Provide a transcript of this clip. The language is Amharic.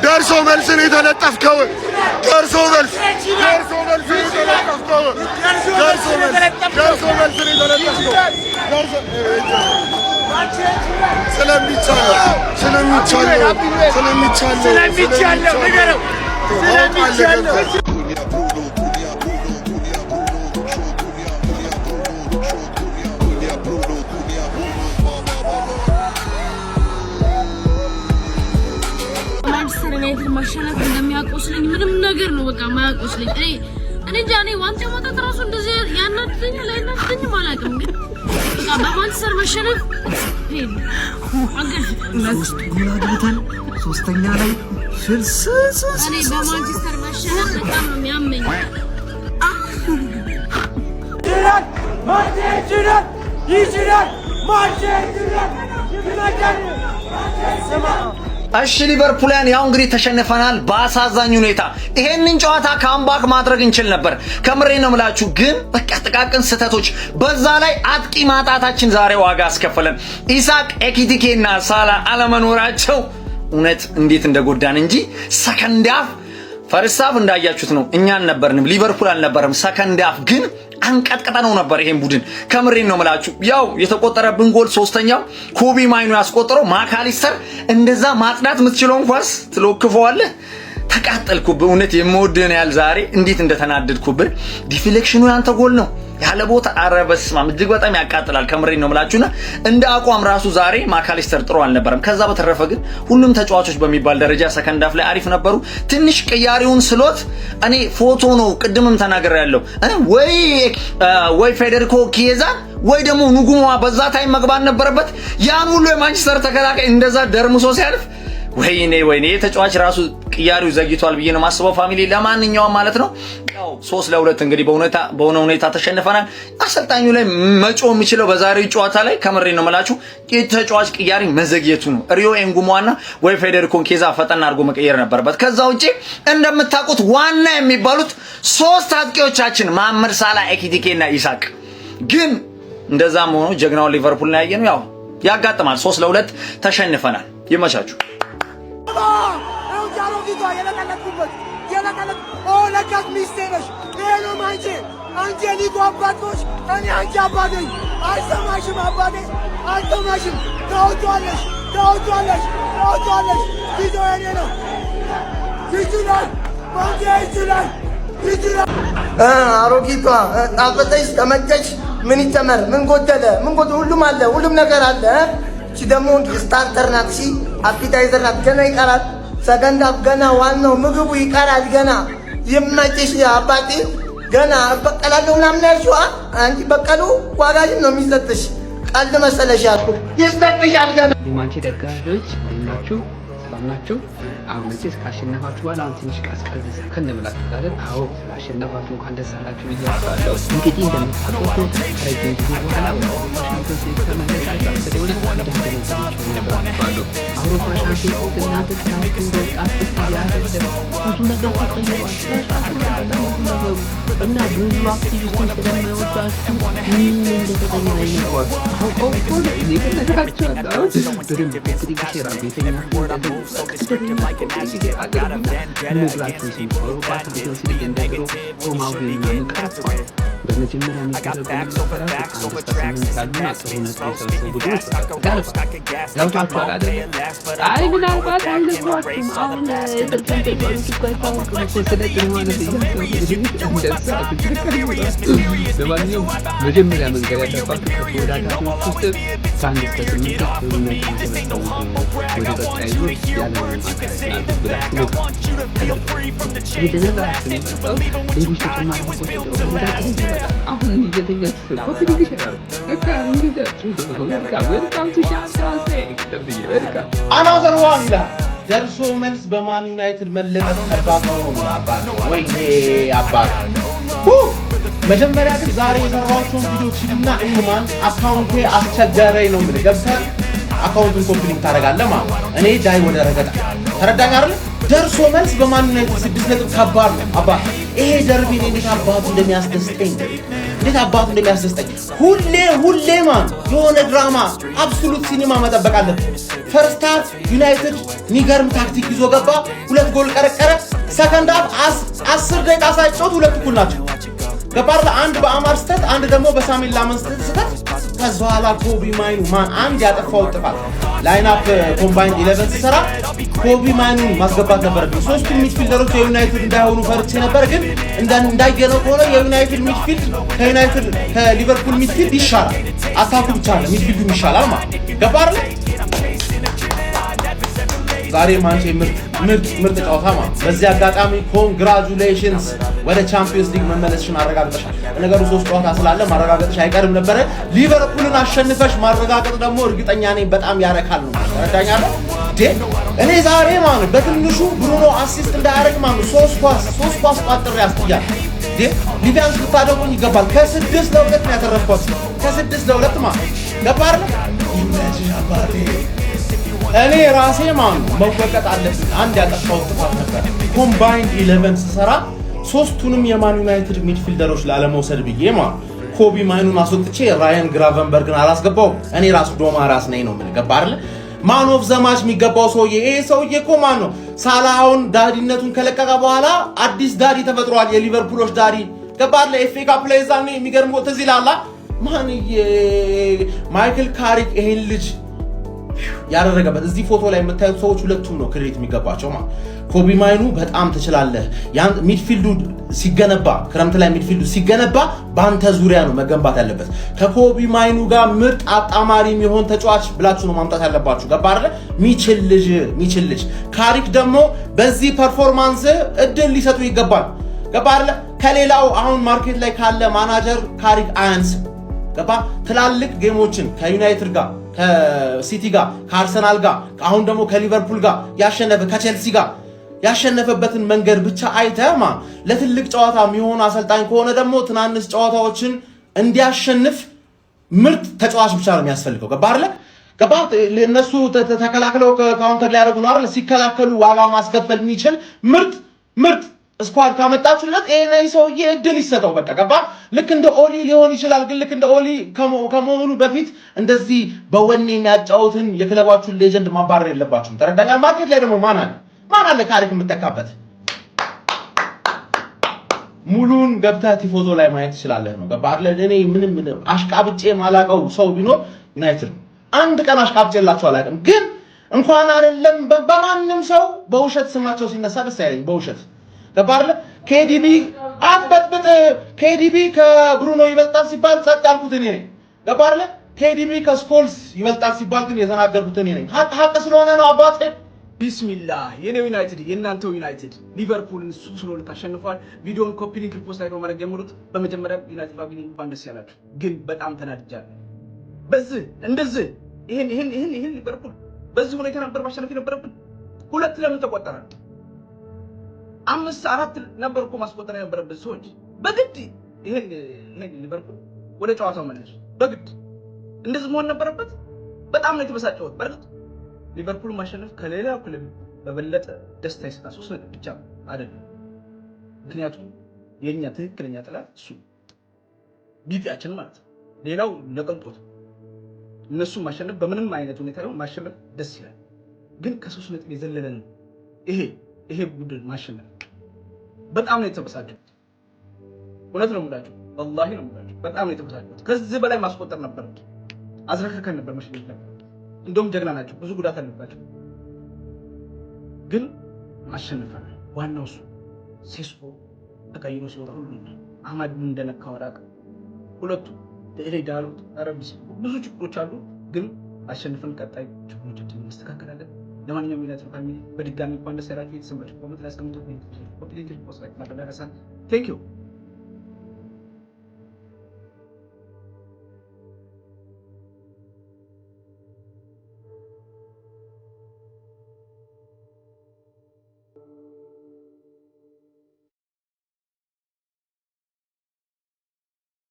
ደርሶ መልስ ነው የተለጠፍከው ደርሶ መልስ ማሸነፍ እንደሚያቆስልኝ ምንም ነገር ነው በቃ ማያቆስልኝ እኔ ጃኔ ዋንጫ ማጣት ራሱ እንደዚህ ያናድደኛል አይናድደኝም አላውቅም ግን በቃ በማንቸስተር መሸነፍ ሶስተኛ ላይ እኔ በማንቸስተር መሸነፍ በጣም ነው የሚያመኝ እሺ ሊቨርፑልን ያው እንግዲህ ተሸንፈናል በአሳዛኝ ሁኔታ ይሄንን ጨዋታ ካምባክ ማድረግ እንችል ነበር ከምሬ ነው የምላችሁ ግን በቃ ጥቃቅን ስህተቶች በዛ ላይ አጥቂ ማጣታችን ዛሬ ዋጋ አስከፈለን ኢሳቅ ኤኪቲኬና ሳላ አለመኖራቸው እውነት እንዴት እንደጎዳን እንጂ ሰከንድ ሃፍ ፈርስት ሃፍ እንዳያችሁት ነው እኛን ነበርንም ሊቨርፑል አልነበረም ሰከንድ ሃፍ ግን አንቀጥቀጣነው ነበር ይሄን ቡድን ከምሬን ነው የምላችሁ ያው የተቆጠረብን ጎል ሶስተኛው ኮቢ ማይኑ ያስቆጠረው ማካሊስተር እንደዛ ማጽዳት የምትችለውን ኳስ ትሎክፈዋለህ ተቃጠልኩብህ እውነት የምወድህን ያህል ዛሬ እንዴት እንደተናደድኩብህ ዲፍሌክሽኑ ያንተ ጎል ነው ያለ ቦታ አረበስማም እጅግ በጣም ያቃጥላል ከምሬን ነው የምላችሁና እንደ አቋም ራሱ ዛሬ ማካሊስተር ጥሩ አልነበረም ከዛ በተረፈ ግን ሁሉም ተጫዋቾች በሚባል ደረጃ ሰከንድ ሃፍ ላይ አሪፍ ነበሩ ትንሽ ቅያሪውን ስሎት እኔ ፎቶ ነው ቅድምም ተናግሬያለሁ ወይ ፌዴሪኮ ኪየዛ ወይ ደግሞ ኑጉማ በዛ ታይም መግባት ነበረበት ያን ሁሉ የማንቸስተር ተከላካይ እንደዛ ደርምሶ ሲያልፍ ወይኔ ተጫዋች ራሱ ቅያሪው ዘግይቷል ብዬ ነው ማስበው ፋሚሊ ለማንኛውም ማለት ነው ያው 3-2 እንግዲህ በሆነ ሁኔታ ተሸንፈናል አሰልጣኙ ላይ መጮ የሚችለው በዛሬው ጨዋታ ላይ ከምሬ ነው መላችሁ የተጫዋች ቅያሪ መዘግየቱ ነው ሪዮ ኤንጉማና ወይ ፌዴሪኮ ኬዛ ፈጠና አድርጎ መቀየር ነበርበት ከዛ ውጪ እንደምታውቁት ዋና የሚባሉት ሶስት አጥቂዎቻችን መሐመድ ሳላ ኤኪቲኬና ኢሳቅ ግን እንደዛም ሆኖ ጀግናው ሊቨርፑል ላይ ያየነው ያው ያጋጥማል 3-2 ተሸንፈናል ይመቻችሁ ለካት ሚስቴነሽ ሌሎ ማንቺ አንቺ ሊጎ አባቶች እኔ አንቺ አባቴ አይሰማሽም አባቴ አልተማሽም ታውቷለሽ ቪዲዮ የኔ ነው ይችላል ማንቺ ይችላል አሮጊቷ ጣፈጠሽ ተመቸሽ ምን ይጨመር ምን ጎደለ ሁሉም አለ ሁሉም ነገር አለ እቺ ደግሞ ስታርተር ናት እሺ አፒታይዘር ናት ገና ይቀራል ሰከንድ ሃፍ ገና ዋናው ምግቡ ይቀራል ገና ይመጭሽ አባቴ ገና በቀላለሁ ምናምን ያልሽዋ አንቺ በቀሉ ዋጋሽን ነው የሚሰጥሽ ቀልድ መሰለሽ ያልኩ ይሰጥሻል ገና የማንቺ ደጋፊዎች እናችሁ ሰላምናችሁ አሁን እዚህ ካሸነፋችሁ በኋላ ትንሽ ቀዝቀዝ ከነብላችሁ ጋር አዎ ካሸነፋችሁ እንኳን ደስ አላችሁ ይያሳለው እንግዲህ እንደምታውቁት ከዚህ በኋላ ሻምፒዮንስ ሊግ ተመለሳችሁ ስለሆነ አውሮፓ ሻምፒዮንስ እናንተ ታውቁ ወጣት ያደረገ ብዙ ነገር ተቀይሯል እና ብዙ አክቲቪስቶች ስለማይወዷችሁ ምን እንደተቀየረ ነው አውቀው ሊቀነታቸው አጣው በደንብ እንግዲህ ሼር አድርጉኝ Another one ደርሶ መልስ በማን ዩናይትድ መለቀቅ ተባባው ነው ወይኔ አባቱ መጀመሪያ ግን ዛሬ የሰራኋቸውን ቪዲዮዎችና ኢማን አካውንቴ አስቸገረኝ ነው ማለት ገብተህ አካውንቱን ኮምፕሊት ታደርጋለህ ማለት እኔ ዳይ ወደ ረገጣ ተረዳኝ አይደል ደርሶ መልስ በማን ዩናይትድ 6 ነጥብ ከባድ ነው አባ ይሄ ደርቢ እንዴት አባቱ እንደሚያስደስተኝ እንዴት አባቱ እንደሚያስደስተኝ ሁሌ ማን የሆነ ድራማ አብሶሉት ሲኒማ መጠበቅ አለብን። ፈርስት ሃፍ ዩናይትድ የሚገርም ታክቲክ ይዞ ገባ፣ 2 ጎል ቀረቀረ። ሰከንድ ሃፍ 10 ደቂቃ ሳይጫወት 2 እኩል ናቸው። ገባርላ አንድ በአማር ስተት አንድ ደግሞ በሳሚል ላመን ስተት። ከዛ በኋላ ኮቢ ማይኑ ማን አንድ ያጠፋው ጥፋት ላይን አፕ ኮምባይንድ 11 ሲሰራ ኮቢ ማይኑን ማስገባት ነበረብኝ። ሶስቱም ሚድፊልደሮች የዩናይትድ እንዳይሆኑ ፈርቼ ነበር፣ ግን እንዳየነው ከሆነ የዩናይትድ ሚድፊልድ ከሊቨርፑል ሚድፊልድ ይሻላል። አታኩ ብቻ ነው ሚድፊልዱ ይሻላል ማለት ገባርላ። ዛሬ ማንቼ ምርጥ ጨዋታ ማለት። በዚህ አጋጣሚ ኮንግራቹሌሽንስ ወደ ቻምፒየንስ ሊግ መመለስሽን አረጋግጠሻል። ነገሩ 3 ጨዋታ ስላለ ማረጋገጥሽ አይቀርም ነበረ። ሊቨርፑልን አሸንፈሽ ማረጋገጥ ደግሞ እርግጠኛ ነኝ በጣም ያረካል ነው። ተረዳኛለህ? እኔ ዛሬ ማለት በትንሹ ብሩኖ አሲስት እንዳያደርግ ማለት 3 ኳስ ቋጥሬ ያስጥያል። ሊቪያንስ ልታደርጉኝ ይገባል። ከ6 ለ2 ነው ያተረፍኳት። ከ6 ለ2 ማለት ገባር ነው ይመችሻባቴ። እኔ ራሴ ማን መወቀጥ አለብኝ። አንድ ያጠፋው ጥፋት ነበር። ኮምባይንድ 11 ሲሰራ ሶስቱንም የማን ዩናይትድ ሚድፊልደሮች ላለመውሰድ ብዬ ማለት ኮቢ ማይኑን አስወጥቼ ራያን ግራቨንበርግን አላስገባው። እኔ ራሱ ዶማ ራስ ነኝ ነው ምን ገባር ማን ኦፍ ዘማች የሚገባው ሰውዬ ይሄ ሰውዬ እኮ ማን ነው? ሳላውን ዳዲነቱን ከለቀቀ በኋላ አዲስ ዳዲ ተፈጥሯል። የሊቨርፑሎች ዳዲ ገባር ለኤፍኤ ካፕ ላይ ዛኔ የሚገርም ወጥ እዚህ ላላ ማን ማይክል ካሪክ ይሄን ልጅ ያደረገበት እዚህ ፎቶ ላይ የምታዩት ሰዎች ሁለቱም ነው ክሬዲት የሚገባቸው ማለት። ኮቢ ማይኑ በጣም ትችላለህ። ያን ሚድፊልዱ ሲገነባ ክረምት ላይ ሚድፊልዱ ሲገነባ ባንተ ዙሪያ ነው መገንባት ያለበት። ከኮቢ ማይኑ ጋር ምርጥ አጣማሪ የሚሆን ተጫዋች ብላችሁ ነው ማምጣት ያለባችሁ። ገባ አይደል? ሚችል ልጅ ካሪክ ደግሞ በዚህ ፐርፎርማንስ እድል ሊሰጡ ይገባል። ገባ አይደል? ከሌላው አሁን ማርኬት ላይ ካለ ማናጀር ካሪክ አያንስም። ገባ? ትላልቅ ጌሞችን ከዩናይትድ ጋር ከሲቲ ጋር ከአርሰናል ጋር አሁን ደግሞ ከሊቨርፑል ጋር ያሸነፈ ከቼልሲ ጋር ያሸነፈበትን መንገድ ብቻ አይተማ ለትልቅ ጨዋታ የሚሆን አሰልጣኝ ከሆነ ደግሞ ትናንሽ ጨዋታዎችን እንዲያሸንፍ ምርጥ ተጫዋች ብቻ ነው የሚያስፈልገው። ገባ አይደል? ገባ እነሱ ተከላክለው ካውንተር ላይ ያደርጉ ነው አይደል? ሲከላከሉ ዋጋ ማስከፈል የሚችል ምርጥ ስኳድ ካመጣችሁለት ይሄ ሰውዬ እድል ይሰጠው። በቃ ገባ። ልክ እንደ ኦሊ ሊሆን ይችላል፣ ግን ልክ እንደ ኦሊ ከመሆኑ በፊት እንደዚህ በወኔ የሚያጫውትን የክለባችሁን ሌጀንድ ማባረር የለባችሁም። ተረዳኛ። ማርኬት ላይ ደግሞ ማን አለ ካሪክ የምትተካበት? ሙሉን ገብተህ ቲፎዞ ላይ ማየት ትችላለህ ነው። ገባ አይደል? እኔ ምንም አሽቃብጬ ማላቀው ሰው ቢኖር ዩናይትድ አንድ ቀን አሽቃብጬላችሁ አላውቅም። ግን እንኳን አይደለም በማንም ሰው በውሸት ስማቸው ሲነሳ ደስ አይለኝ በውሸት ተባርለ KDB አጥበጥበጥ KDB ከብሩኖ ይበልጣል ሲባል ጸጥ ያልኩት እኔ ነኝ። ተባርለ KDB ከስኮልስ ይበልጣል ሲባል ግን የተናገርኩት እኔ ነኝ። ሀቅ ስለሆነ ነው አባቴ። ቢስሚላህ የኔው ዩናይትድ የእናንተው ዩናይትድ ሊቨርፑልን ሱስሎን ታሸንፏል። ቪዲዮን ኮፒ ሊንክ ሪፖስት ላይ በማድረግ ጀምሩት። በመጀመሪያ ዩናይትድ ፋሚሊ እንኳን ደስ ያላችሁ። ግን በጣም ተናድጃለሁ። በዚህ እንደዚህ ይሄን ሊቨርፑል በዚህ ሁኔታ ነበር ማሸነፍ የነበረብን። 2 ለምን ተቆጠረ? 5-4 ነበር እኮ ማስቆጠር የነበረበት ሰዎች በግድ ይሄን ሊቨርፑል ወደ ጨዋታው መለሱ። በግድ እንደዚህ መሆን ነበረበት። በጣም ነው የተበሳጨሁት። በርግጥ ሊቨርፑል ማሸነፍ ከሌላ ክለብ በበለጠ ደስታ ይሰጣል። 3 ነጥብ ብቻ አይደለም። ምክንያቱም የኛ ትክክለኛ ጥላት እሱ ቢጫችን ማለት ነው። ሌላው ለቅንጦት እነሱ ማሸነፍ በምንም አይነት ሁኔታ ነው ማሸነፍ ደስ ይላል። ግን ከ3 ነጥብ የዘለለ ነው ይሄ ቡድን ማሸነፍ። በጣም ነው የተበሳጨሁት። እውነት ነው የምላችሁ፣ ወላሂ ነው የምላችሁ። በጣም ነው የተበሳጨሁት። ከዚህ በላይ ማስቆጠር ነበር፣ አዝረከከን ነበር፣ መሸነፍ ነበር። እንደውም ጀግና ናቸው፣ ብዙ ጉዳት አለባቸው፣ ግን ማሸነፋል። ዋናው እሱ ሴስኮ ተቀይሮ ሲወጣ ሁሉ አህመድ እንደነካው አዳቅ ሁለቱ ለሌላ ዳሉት አረብስ ብዙ ችግሮች አሉ፣ ግን አሸንፈን ቀጣይ ችግሮቻችንን እናስተካክላለን። ለማንኛውም ዩናይትድ ፋሚሊ በድጋሚ እንኳን ደስ ያላችሁ። የተሰማችሁ ኮሜንት ላይ አስቀምጡ። ኮፒ ሊንክ ፖስት ላይ ማድረግ ቴንክ ዩ